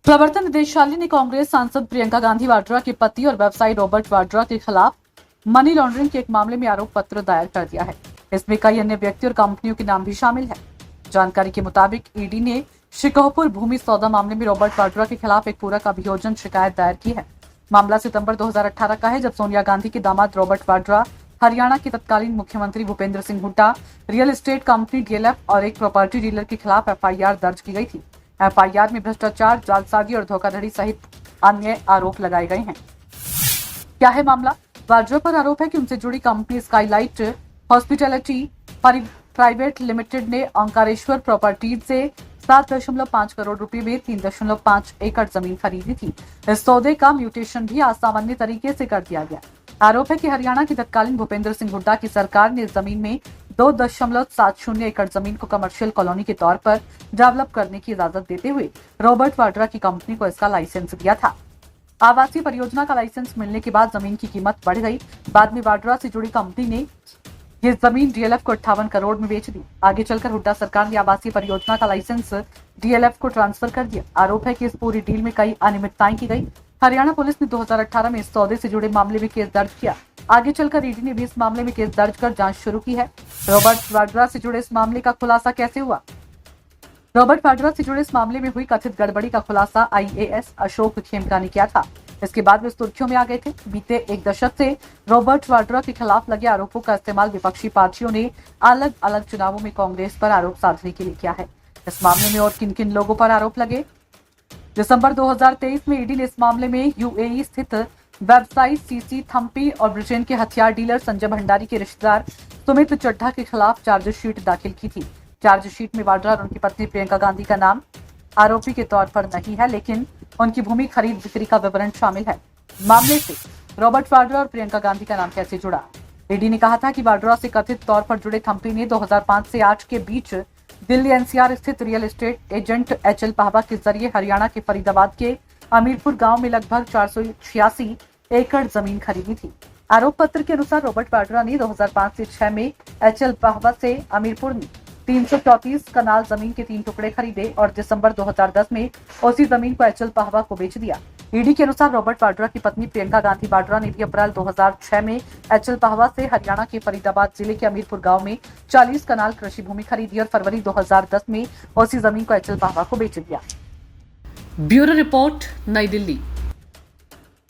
प्रवर्तन निदेशालय ने कांग्रेस सांसद प्रियंका गांधी वाड्रा के पति और व्यवसायी रॉबर्ट वाड्रा के खिलाफ मनी लॉन्ड्रिंग के एक मामले में आरोप पत्र दायर कर दिया है। इसमें कई अन्य व्यक्ति और कंपनियों के नाम भी शामिल है। जानकारी के मुताबिक ईडी ने शिकोहपुर भूमि सौदा मामले में रॉबर्ट वाड्रा के खिलाफ एक पूरक अभियोजन शिकायत दायर की है। मामला सितंबर 2018 का है, जब सोनिया गांधी के दामाद रॉबर्ट वाड्रा हरियाणा के तत्कालीन मुख्यमंत्री Bhupendra Singh Hooda, real estate company DLF और एक प्रॉपर्टी डीलर के खिलाफ एफआईआर दर्ज की गई थी। एफआईआर में भ्रष्टाचार, जालसाजी और धोखाधड़ी सहित अन्य आरोप लगाए गए हैं। क्या है मामला? वाड्रा पर आरोप है कि उनसे जुड़ी company Skylight hospitality private limited ने ओंकारेश्वर प्रॉपर्टीज से 7.5 करोड़ रुपए में 3.5 एकड़ जमीन खरीदी थी। इस सौदे का म्यूटेशन भी असामान्य तरीके से कर दिया गया। आरोप है कि हरियाणा की तत्कालीन भूपेंद्र सिंह हुड्डा की सरकार ने इस जमीन में 2.70 एकड़ जमीन को कमर्शियल कॉलोनी के तौर पर डेवलप करने की इजाजत देते हुए रॉबर्ट वाड्रा की कंपनी को इसका लाइसेंस दिया था। आवासीय परियोजना का लाइसेंस मिलने के बाद जमीन की कीमत बढ़ गई। बाद में वाड्रा से जुड़ी कंपनी ने ये जमीन डीएलएफ को 58 करोड़ में बेच दी। आगे चलकर हुड्डा सरकार ने आवासीय परियोजना का लाइसेंस डीएलएफ को ट्रांसफर कर दिया। आरोप है कि इस पूरी डील में कई अनियमितताएं की गई। हरियाणा पुलिस ने 2018 में इस सौदे से जुड़े मामले में केस दर्ज किया। आगे चलकर ईडी ने भी इस मामले में केस दर्ज कर जांच शुरू की है। रॉबर्ट वाड्रा से जुड़े इस मामले का खुलासा कैसे हुआ? रॉबर्ट वाड्रा से जुड़े इस मामले में हुई कथित गड़बड़ी का खुलासा आईएएस अशोक खेमका ने किया था। इसके बाद वे सुर्खियों में आ गए थे। बीते एक दशक से रॉबर्ट वाड्रा के खिलाफ लगे आरोपों का इस्तेमाल विपक्षी पार्टियों ने अलग अलग चुनावों में कांग्रेस पर आरोप साधने के लिए किया है। इस मामले में और किन किन लोगों पर आरोप लगे? दिसंबर 2023 में ईडी ने इस मामले में यूएई स्थित व्यवसायी सीसी थम्पी और ब्रिटेन के हथियार डीलर संजय भंडारी के रिश्तेदार सुमित चड्ढा के खिलाफ चार्जशीट दाखिल की थी। चार्जशीट में वाड्रा और उनकी पत्नी प्रियंका गांधी का नाम आरोपी के तौर पर नहीं है, लेकिन उनकी भूमि खरीद बिक्री का विवरण शामिल है। मामले से रॉबर्ट वाड्रा और प्रियंका गांधी का नाम कैसे जुड़ा? ईडी ने कहा था कि वाड्रा से कथित तौर पर जुड़े थम्पी ने 2005 से 8 के बीच दिल्ली एनसीआर स्थित real estate agent HL Pahwa के जरिए हरियाणा के फरीदाबाद के अमीरपुर गांव में लगभग 486 एकड़ जमीन खरीदी थी। आरोप पत्र के अनुसार रॉबर्ट वाड्रा ने 2005 से 6 में एचएल पाहवा से अमीरपुर में 334 कनाल जमीन के 3 टुकड़े खरीदे और दिसंबर 2010 में उसी जमीन को एचएल पाहवा को बेच दिया। ईडी के अनुसार रॉबर्ट वाड्रा की पत्नी प्रियंका गांधी वाड्रा ने भी अप्रैल 2006 में एचएल पाहवा से हरियाणा के फरीदाबाद जिले के अमीरपुर गांव में 40 कनाल कृषि भूमि खरीदी और फरवरी 2010 में उसी जमीन को एचएल पाहवा को बेच दिया। ब्यूरो रिपोर्ट, नई दिल्ली।